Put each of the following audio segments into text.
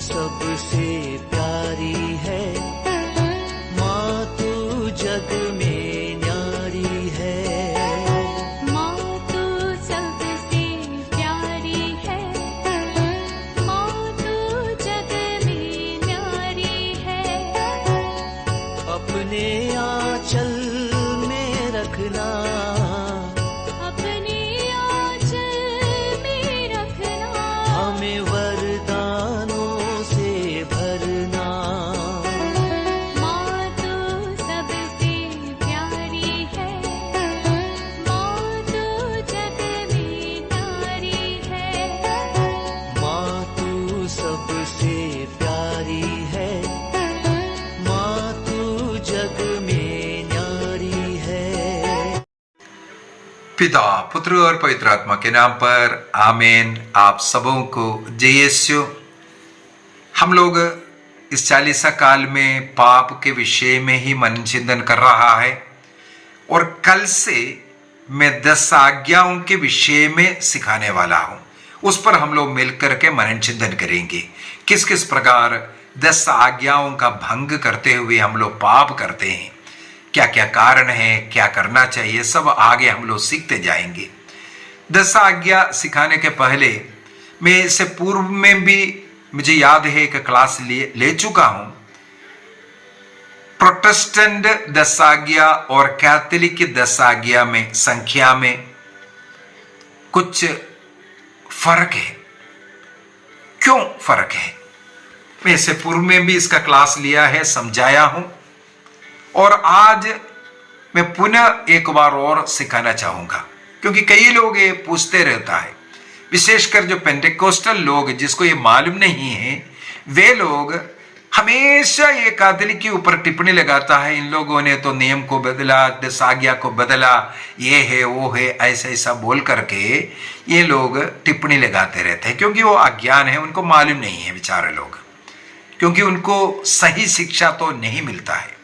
सबसे प्यारी है, माँ तू जग में न्यारी है। माँ तू सबसे प्यारी है, माँ तू जग में न्यारी है। अपने आंचल में रखना, अपने आंचल में रखना, हमें वरदानों से भरना। माँ तू सबसे प्यारी है, माँ तू जग में न्यारी है। माँ तू सबसे प्यारी है, माँ तू जग में न्यारी है। पिता, पुत्र और पवित्र आत्मा के नाम पर आमीन। आप सबों को जय यीशु। हम लोग इस चालीसा काल में पाप के विषय में ही मन चिंतन कर रहा है और कल से मैं 10 आज्ञाओं के विषय में सिखाने वाला हूं। उस पर हम लोग मिलकर के मनन चिंतन करेंगे। किस किस प्रकार 10 आज्ञाओं का भंग करते हुए हम लोग पाप करते हैं, क्या क्या कारण है, क्या करना चाहिए, सब आगे हम लोग सीखते जाएंगे। 10 आज्ञा सिखाने के पहले मैं इससे पूर्व में भी मुझे याद है एक क्लास ले चुका हूं। प्रोटेस्टेंट 10 आज्ञा और कैथोलिक 10 आज्ञा में संख्या में कुछ फर्क है। क्यों फर्क है? मैं इससे पूर्व में भी इसका क्लास लिया है, समझाया हूं और आज मैं पुनः एक बार और सिखाना चाहूंगा, क्योंकि कई लोग ये पूछते रहता है, विशेषकर जो पेंटेकोस्टल लोग जिसको ये मालूम नहीं है, वे लोग हमेशा ये कैथोलिक के ऊपर टिप्पणी लगाता है, इन लोगों ने तो नियम को बदला, 10 आज्ञा को बदला, ये है वो है, ऐसा ऐसा बोल करके ये लोग टिप्पणी लगाते रहते हैं, क्योंकि वो अज्ञान है, उनको मालूम नहीं है बेचारे लोग, क्योंकि उनको सही शिक्षा तो नहीं मिलता है।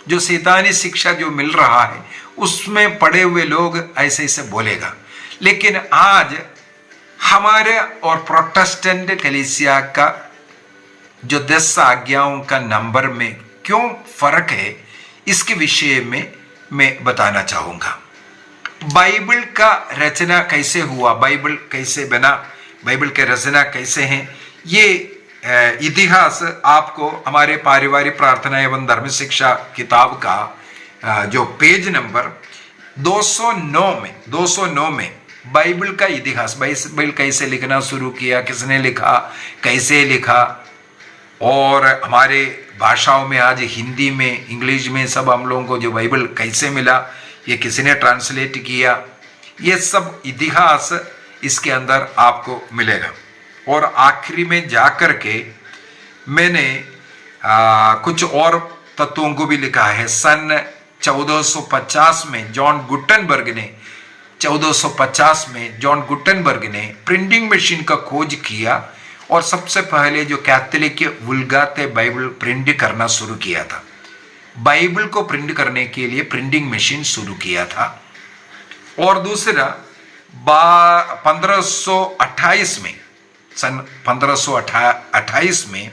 जो शैतानी शिक्षा जो मिल रहा है उसमें पड़े हुए लोग ऐसे ऐसे बोलेगा। लेकिन आज हमारे और प्रोटेस्टेंट कलीसिया का जो 10 आज्ञाओं का नंबर में क्यों फर्क है, इसके विषय में मैं बताना चाहूंगा। बाइबल का रचना कैसे हुआ, बाइबल कैसे बना, बाइबल के रचना कैसे हैं, ये इतिहास आपको हमारे पारिवारिक प्रार्थना एवं धर्म शिक्षा किताब का जो पेज नंबर 209 में बाइबल का इतिहास, बाइबल कैसे लिखना शुरू किया, किसने लिखा, कैसे लिखा, और हमारे भाषाओं में आज हिंदी में, इंग्लिश में सब हम लोगों को जो बाइबल कैसे मिला, ये किसने ट्रांसलेट किया, ये सब इतिहास इसके अंदर आपको मिलेगा। और आखिरी में जाकर के मैंने कुछ और तत्वों को भी लिखा है। सन 1450 में जॉन गुटेनबर्ग ने 1450 में जॉन गुटेनबर्ग ने प्रिंटिंग मशीन का खोज किया और सबसे पहले जो कैथोलिक वुल्गाते बाइबल प्रिंट करना शुरू किया था। बाइबल को प्रिंट करने के लिए प्रिंटिंग मशीन शुरू किया था। और दूसरा 1528 में, सन 1528 में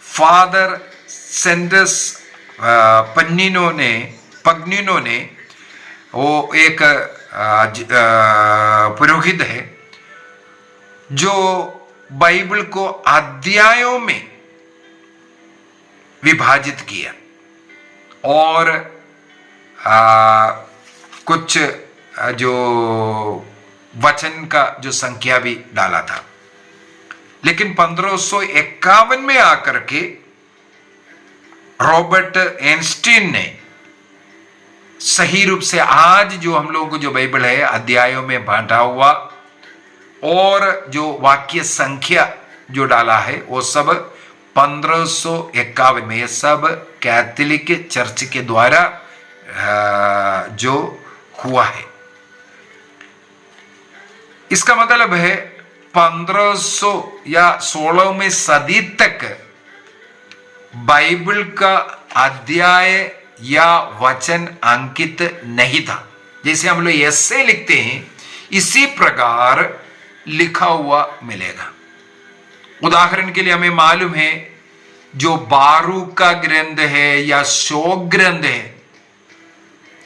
फादर सेंडस पग्निनो ने वो एक पुरोहित है जो बाइबल को अध्यायों में विभाजित किया और कुछ जो वचन का जो संख्या भी डाला था। लेकिन 1551 में आकर के रॉबर्ट एनस्टीन ने सही रूप से आज जो हम लोगों को जो बाइबल है अध्यायों में बांटा हुआ और जो वाक्य संख्या जो डाला है वो सब 1551 में, ये सब कैथोलिक चर्च के द्वारा जो हुआ है। इसका मतलब है 1500 या 16वीं सदी तक बाइबल का अध्याय या वचन अंकित नहीं था। जैसे हम लोग ऐसे लिखते हैं इसी प्रकार लिखा हुआ मिलेगा। उदाहरण के लिए हमें मालूम है जो बारूक का ग्रंथ है या शोक ग्रंथ है,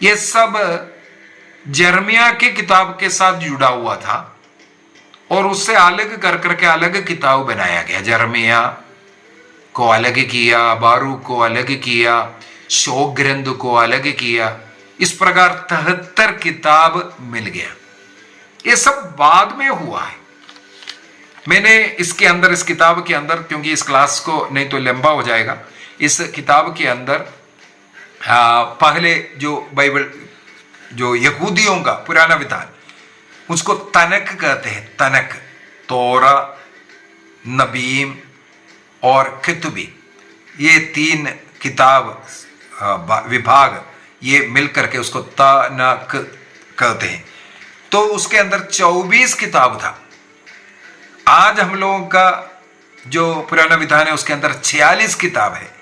ये सब जर्मिया की किताब के साथ जुड़ा हुआ था और उससे अलग कर करके अलग किताब बनाया गया। जर्मिया को अलग किया, बारूक को अलग किया, शोक ग्रंथ को अलग किया। इस प्रकार 73 किताब मिल गया। ये सब बाद में हुआ है। मैंने इसके अंदर, इस किताब के अंदर, क्योंकि इस क्लास को नहीं तो लंबा हो जाएगा, इस किताब के अंदर पहले जो बाइबल, जो यहूदियों का पुराना विधान, उसको तनक कहते हैं। तनक, तोरा, नबीम और कितुबी, ये 3 किताब विभाग, ये मिलकर के उसको तनक कहते हैं। तो उसके अंदर 24 किताब था। आज हम लोगों का जो पुराना विधान है उसके अंदर 46 किताब है।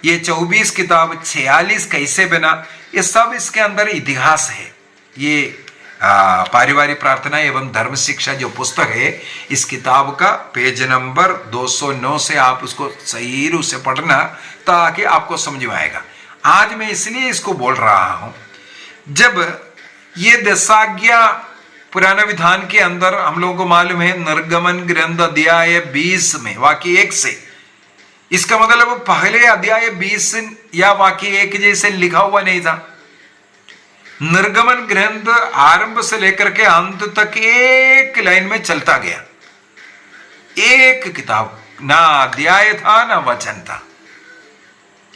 ये 24 किताब 46 कैसे बना, ये सब इसके अंदर इतिहास है। ये पारिवारिक प्रार्थना एवं धर्म शिक्षा जो पुस्तक है, इस किताब का पेज नंबर 209 से आप उसको सही रूप से पढ़ना ताकि आपको समझ में आएगा। आज मैं इसलिए इसको बोल रहा हूं, जब ये 10 आज्ञा पुराना विधान के अंदर हम लोगों को मालूम है, निर्गमन ग्रंथ अध्याय 20 में वाक्य 1 से, इसका मतलब पहले अध्याय 20 या वाक्य 1 जैसे लिखा हुआ नहीं था। निर्गमन ग्रंथ आरंभ से लेकर के अंत तक एक लाइन में चलता गया। एक किताब, ना अध्याय था ना वचन था।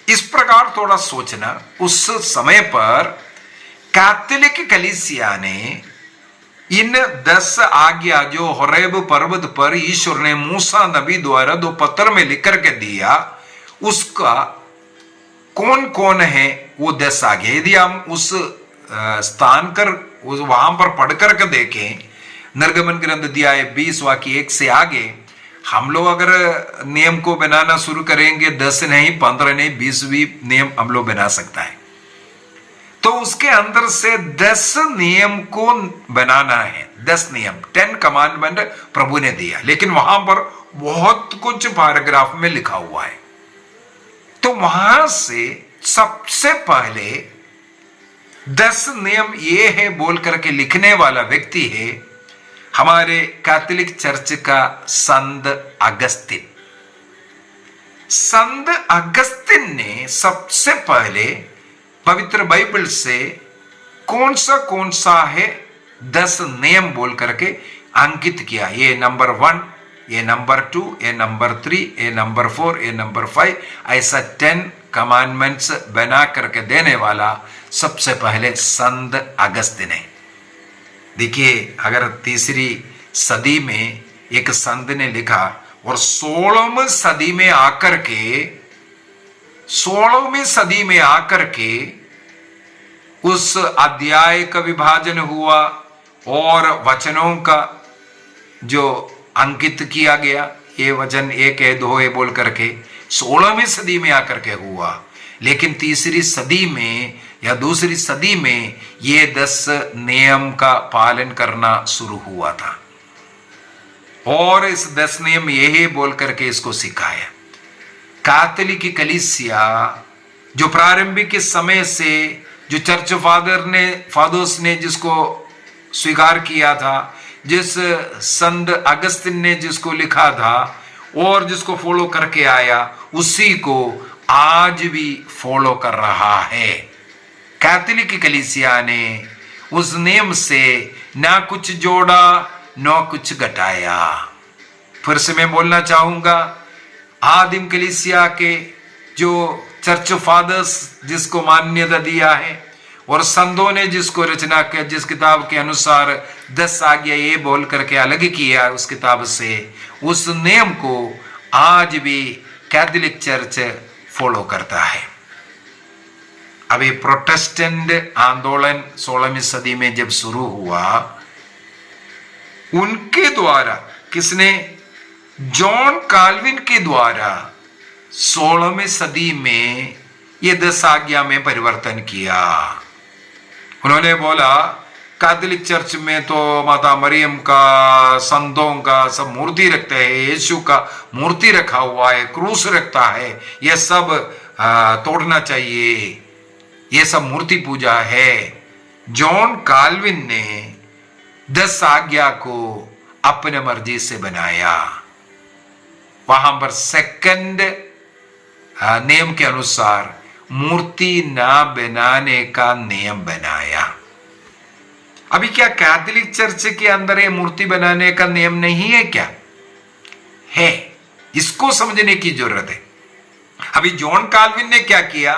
इस प्रकार थोड़ा सोचना, उस समय पर कैथोलिक कलीसिया ने इन 10 आज्ञा जो होरेब पर्वत पर ईश्वर ने मूसा नबी द्वारा 2 पत्र में लिख करके दिया, उसका कौन कौन है वो 10 आज्ञा। यदि हम उस स्थान कर वहां पर पढ़ करके देखें, निर्गमन ग्रंथ अध्याय 20 वाक्य 1 से आगे, हम लोग अगर नियम को बनाना शुरू करेंगे, 10 नहीं, 15 नहीं, 20 भी नियम हम लोग बना सकता है। तो उसके अंदर से 10 नियम को बनाना है। 10 नियम, 10 कमांडमेंट प्रभु ने दिया, लेकिन वहां पर बहुत कुछ पैराग्राफ में लिखा हुआ है। तो वहां से सबसे पहले 10 नियम ये है बोल करके लिखने वाला व्यक्ति है हमारे कैथोलिक चर्च का संत अगस्तिन। संत अगस्तिन ने सबसे पहले पवित्र बाइबल से कौन सा है 10 नियम बोल करके अंकित किया। ये नंबर 1, ये नंबर 2, ये नंबर 3, ये नंबर 4, ये नंबर 5, ऐसा 10 कमांडमेंट्स बना करके देने वाला सबसे पहले संत अगस्तिन है। देखिए, अगर 3री सदी में एक संत ने लिखा और 16वीं सदी में आकर के उस अध्याय का विभाजन हुआ और वचनों का जो अंकित किया गया, ये वचन 1 है, 2 है बोल करके 16वीं सदी में आकर के हुआ। लेकिन 3री सदी में या 2री सदी में ये 10 नियम का पालन करना शुरू हुआ था और इस 10 नियम यही बोल करके इसको सिखाया। कैथोलिक कलीसिया जो प्रारंभिक के समय से जो चर्च फादर्स ने जिसको स्वीकार किया था, जिस संत अगस्तिन ने जिसको लिखा था और जिसको फॉलो करके आया, उसी को आज भी फॉलो कर रहा है। कैथोलिक कलीसिया ने उस नियम से ना कुछ जोड़ा ना कुछ घटाया। फिर से मैं बोलना चाहूंगा, आदिम कलीसिया के जो चर्च फादर्स जिसको मान्यता दिया है और संतों ने जिसको रचना किया, जिस किताब के अनुसार 10 आज्ञा ये बोल करके अलग किया उस किताब से, उस नियम को आज भी कैथोलिक चर्च फॉलो करता है। अभी प्रोटेस्टेंट आंदोलन 16वीं सदी में जब शुरू हुआ, उनके द्वारा, किसने, जॉन काल्विन के द्वारा 16वीं सदी में ये 10 आज्ञा में परिवर्तन किया। उन्होंने बोला कैथोलिक चर्च में तो माता मरियम का, संतों का सब मूर्ति रखते हैं, यीशु का मूर्ति रखा हुआ है, क्रूस रखता है, यह सब तोड़ना चाहिए, यह सब मूर्ति पूजा है। जॉन काल्विन ने 10 आज्ञा को अपने मर्जी से बनाया। वहां पर सेकंड नियम के अनुसार मूर्ति ना बनाने का नियम बनाया। अभी क्या कैथोलिक चर्च के अंदर ये मूर्ति बनाने का नियम नहीं है क्या? है, इसको समझने की जरूरत है। अभी जॉन काल्विन ने क्या किया,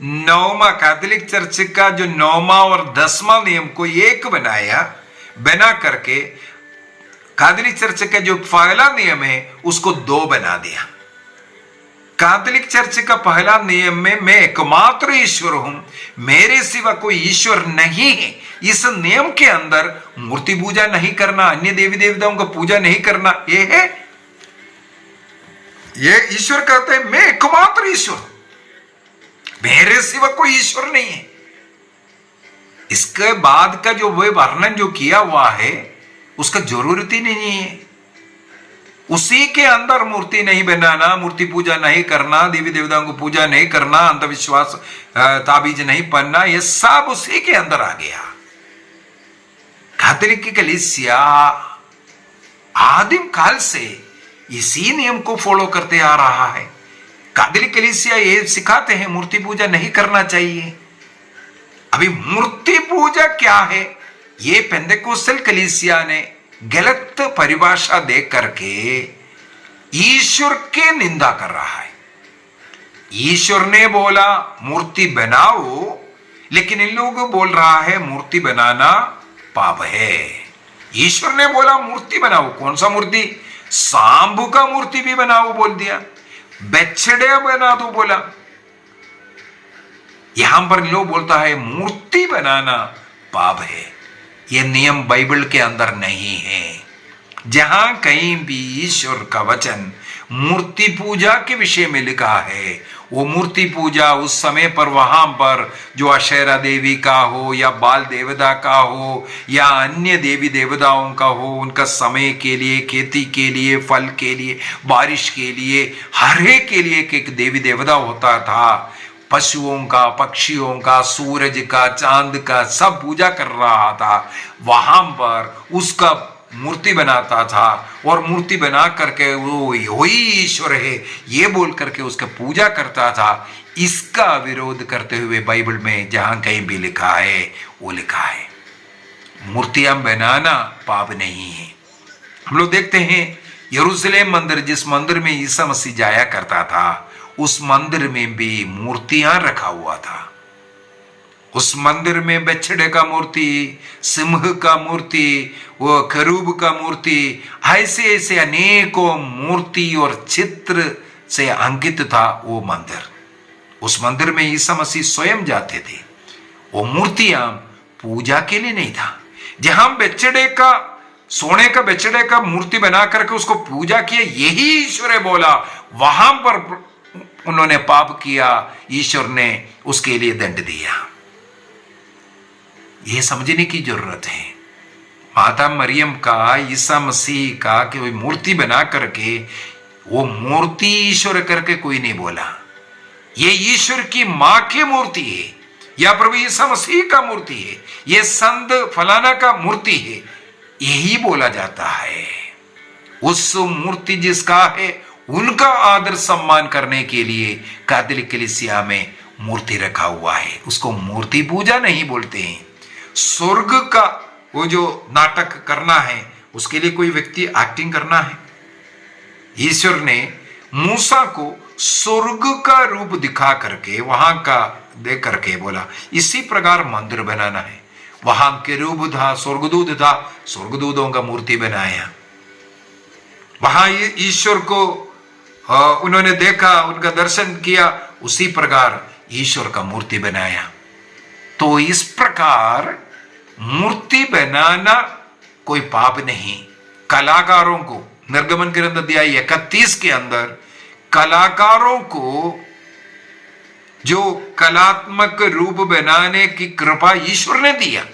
9वां कैथोलिक चर्च का जो 9वां और 10वां नियम को एक बनाया, बना करके कैथोलिक चर्च का जो पहला नियम है उसको 2 बना दिया। कैथोलिक चर्च का पहला नियम में मैं एकमात्र ईश्वर हूं, मेरे सिवा कोई ईश्वर नहीं है। इस नियम के अंदर मूर्ति पूजा नहीं करना, अन्य देवी देवताओं का पूजा नहीं करना, ये है। ये ईश्वर कहते हैं मैं एकमात्र ईश्वर, मेरे सिवा कोई ईश्वर नहीं है। इसके बाद का जो वह वर्णन जो किया हुआ है उसका जरूरत ही नहीं है। उसी के अंदर मूर्ति नहीं बनाना, मूर्ति पूजा नहीं करना, देवी देवताओं को पूजा नहीं करना, अंधविश्वास ताबीज नहीं पहनना, यह सब उसी के अंदर आ गया। कैथोलिक की कलीसिया आदिम काल से इसी नियम को फॉलो करते आ रहा है। कैथोलिक कलीसिया ये सिखाते हैं मूर्ति पूजा नहीं करना चाहिए। अभी मूर्ति पूजा क्या है, ये पेंटेकोस्टल कलीसिया ने गलत परिभाषा दे करके ईश्वर के निंदा कर रहा है। ईश्वर ने बोला मूर्ति बनाओ, लेकिन इन लोगों बोल रहा है मूर्ति बनाना पाप है। ईश्वर ने बोला मूर्ति बनाओ, कौन सा मूर्ति? सांबू का मूर्ति भी बनाओ बोल दिया, बछड़े बना दो बोला। यहां पर लोग बोलता है मूर्ति बनाना पाप है। यह नियम बाइबल के अंदर नहीं है। जहां कहीं भी ईश्वर का वचन मूर्ति पूजा के विषय में लिखा है, वो मूर्ति पूजा उस समय पर वहां पर जो अशेरा देवी का हो या बाल देवता का हो या अन्य देवी देवताओं का हो, उनका समय के लिए, खेती के लिए, फल के लिए, बारिश के लिए, हर एक के लिए एक देवी देवता होता था। पशुओं का, पक्षियों का, सूरज का, चांद का सब पूजा कर रहा था। वहां पर उसका मूर्ति बनाता था और मूर्ति बना करके वो वही ईश्वर है ये बोल करके उसका पूजा करता था। इसका विरोध करते हुए बाइबल में जहां कहीं भी लिखा है वो लिखा है मूर्तियां बनाना पाप नहीं है। हम लोग देखते हैं यरूशलेम मंदिर, जिस मंदिर में ईसा मसीह जाया करता था, उस मंदिर में भी मूर्तियां रखा हुआ था। उस मंदिर में बछड़े का मूर्ति, सिंह का मूर्ति, वो खरूब का मूर्ति, ऐसे ऐसे अनेकों मूर्ति और चित्र से अंकित था वो मंदिर। उस मंदिर में ईसा मसीह स्वयं जाते थे। वो मूर्तियां पूजा के लिए नहीं था। जहां बछड़े का, सोने का बछड़े का मूर्ति बना करके उसको पूजा किया, यही ईश्वर है बोला, वहां पर उन्होंने पाप किया, ईश्वर ने उसके लिए दंड दिया। यह समझने की जरूरत है। माता मरियम का, ईसा मसीह का कि कोई मूर्ति बना करके, वो मूर्ति ईश्वर करके कोई नहीं बोला। ये ईश्वर की मां की मूर्ति है या प्रभु ईसा मसीह का मूर्ति है, ये संत फलाना का मूर्ति है, यही बोला जाता है। उस मूर्ति जिसका है उनका आदर सम्मान करने के लिए कैथोलिक कलीसिया में मूर्ति रखा हुआ है। उसको मूर्ति पूजा नहीं बोलते हैं। स्वर्ग का वो जो नाटक करना है, उसके लिए कोई व्यक्ति एक्टिंग करना है। ईश्वर ने मूसा को स्वर्ग का रूप दिखा करके, वहां का देख करके बोला इसी प्रकार मंदिर बनाना है। वहां केरूब था, स्वर्गदूत था, स्वर्गदूतों का मूर्ति बनाया। वहां ईश्वर को उन्होंने देखा, उनका दर्शन किया, उसी प्रकार ईश्वर का मूर्ति बनाया। तो इस प्रकार मूर्ति बनाना कोई पाप नहीं। कलाकारों को, निर्गमन ग्रंथ अध्याय 31 के अंदर कलाकारों को जो कलात्मक रूप बनाने की कृपा ईश्वर ने दिया,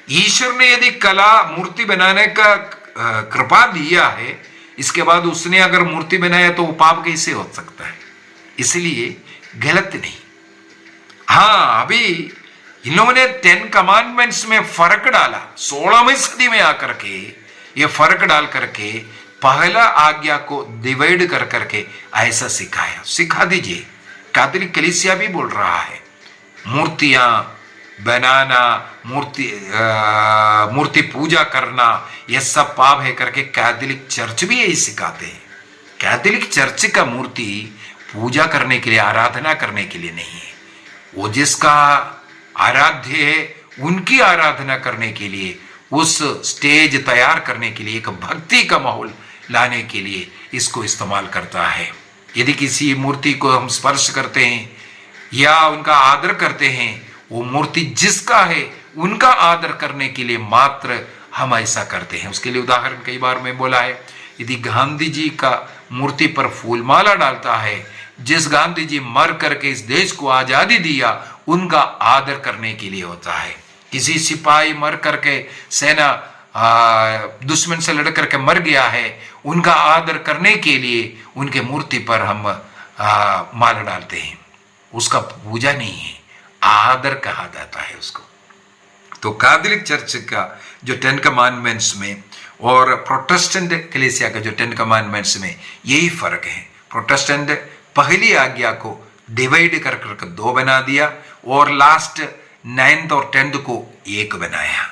ईश्वर ने यदि कला मूर्ति बनाने का कृपा दिया है, इसके बाद उसने अगर मूर्ति बनाया तो वो पाप कैसे हो सकता है? इसलिए गलत नहीं। हाँ, अभी इन लोगों ने 10 कमांडमेंट्स में फर्क डाला, 16वीं सदी में आकर के ये फर्क डाल करके पहला आज्ञा को डिवाइड कर करके ऐसा सिखाया। सिखा दीजिए। कैथोलिक कलीसिया भी बोल रहा है मूर्तियां बनाना, मूर्ति पूजा करना यह सब पाप है करके कैथोलिक चर्च भी यही सिखाते हैं। कैथोलिक चर्च का मूर्ति पूजा करने के लिए, आराधना करने के लिए नहीं है। वो जिसका आराध्य है उनकी आराधना करने के लिए, उस स्टेज तैयार करने के लिए, एक भक्ति का माहौल लाने के लिए इसको इस्तेमाल करता है। यदि किसी मूर्ति को हम स्पर्श करते हैं या उनका आदर करते हैं, वो मूर्ति जिसका है उनका आदर करने के लिए मात्र हम ऐसा करते हैं। उसके लिए उदाहरण कई बार मैं बोला है, यदि गांधी जी का मूर्ति पर फूलमाला डालता है, जिस गांधी जी मर करके इस देश को आजादी दिया उनका आदर करने के लिए होता है। किसी सिपाही मर करके, सेना दुश्मन से लड़ करके मर गया है, उनका आदर करने के लिए उनके मूर्ति पर हम माला डालते हैं। उसका पूजा नहीं है, आदर कहा जाता है उसको। तो कैथोलिक चर्च का जो 10 कमांडमेंट्स में और प्रोटेस्टेंट कलीसिया का जो 10 कमांडमेंट्स में यही फर्क है। प्रोटेस्टेंट पहली आज्ञा को डिवाइड कर करके 2 बना दिया और लास्ट 9th और 10th को 1 बनाया।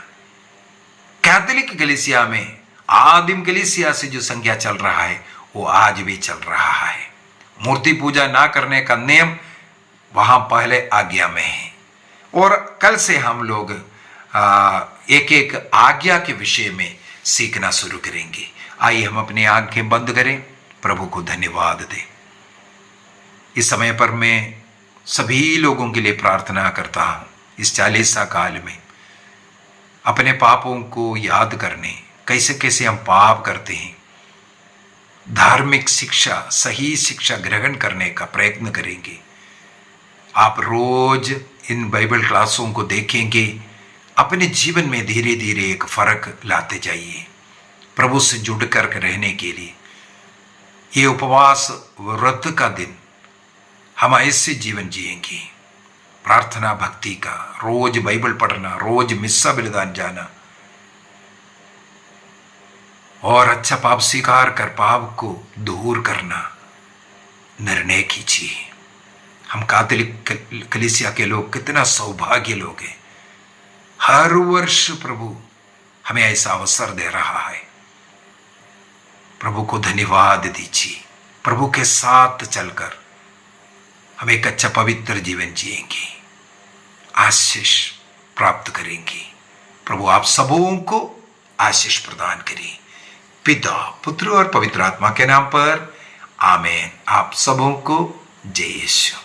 कैथोलिक कलीसिया में आदिम कलीसिया से जो संख्या चल रहा है वो आज भी चल रहा है। मूर्ति पूजा ना करने का नियम वहां पहले आज्ञा में है। और कल से हम लोग एक एक आज्ञा के विषय में सीखना शुरू करेंगे। आइए हम अपनी आंखें बंद करें, प्रभु को धन्यवाद दें। इस समय पर मैं सभी लोगों के लिए प्रार्थना करता हूं, इस 40 काल में अपने पापों को याद करने, कैसे कैसे हम पाप करते हैं, धार्मिक शिक्षा, सही शिक्षा ग्रहण करने का प्रयत्न करेंगे। आप रोज इन बाइबल क्लासों को देखेंगे, अपने जीवन में धीरे धीरे एक फर्क लाते जाइए प्रभु से जुड़ कर रहने के लिए। ये उपवास व्रत का दिन हम ऐसे जीवन जिएंगे, प्रार्थना भक्ति का, रोज बाइबल पढ़ना, रोज मिस्सा बलिदान जाना और अच्छा पाप स्वीकार कर पाप को दूर करना निर्णय कीजिए। हम कैथोलिक कलीसिया के लोग कितना सौभाग्य लोग हैं। हर वर्ष प्रभु हमें ऐसा अवसर दे रहा है। प्रभु को धन्यवाद दीजिए। प्रभु के साथ चलकर हम एक अच्छा पवित्र जीवन जिएंगे, आशीष प्राप्त करेंगे। प्रभु आप सबों को आशीष प्रदान करें। पिता, पुत्र और पवित्र आत्मा के नाम पर आमीन। आप सबों को जय यीशु।